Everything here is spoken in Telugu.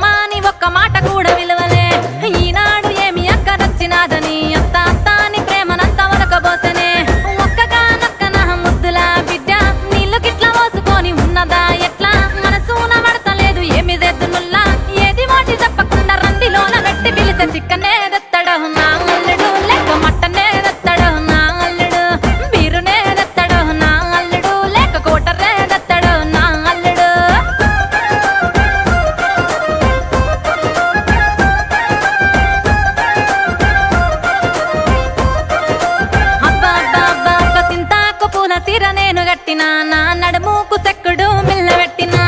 అత్తమ్మ అని ఒక్క మాట కూడా విలువలే ఈనాడు ఏమి అక్కరొచ్చినాదని అత్త అత్త అని ప్రేమనంత వరకబోసనే ఒక్కగా నక్కన ముద్దుల బిడ్డ నీళ్లు గిట్ల పోసుకొని ఉన్నదా ఎట్లా మనసూన పడతలేదు ఏమి చేద్దునుల్లా ఏది వాటి చెప్పకుండా రందిలోన పెట్టి పిలిచే చిక్కనే దెత్తడు నా అల్లుడు లేక మట్టనే దెత్తడు నా అల్లుడు బీరునే దెత్తడు నా అల్లుడు లేక కోటరే దెత్తడు నా అల్లుడు అబ్బా అబ్బా అబ్బా సింతాకు పూల సిర నేను గట్టినా నా నడుముకు చెక్కుడు మిల్ల పెట్టినా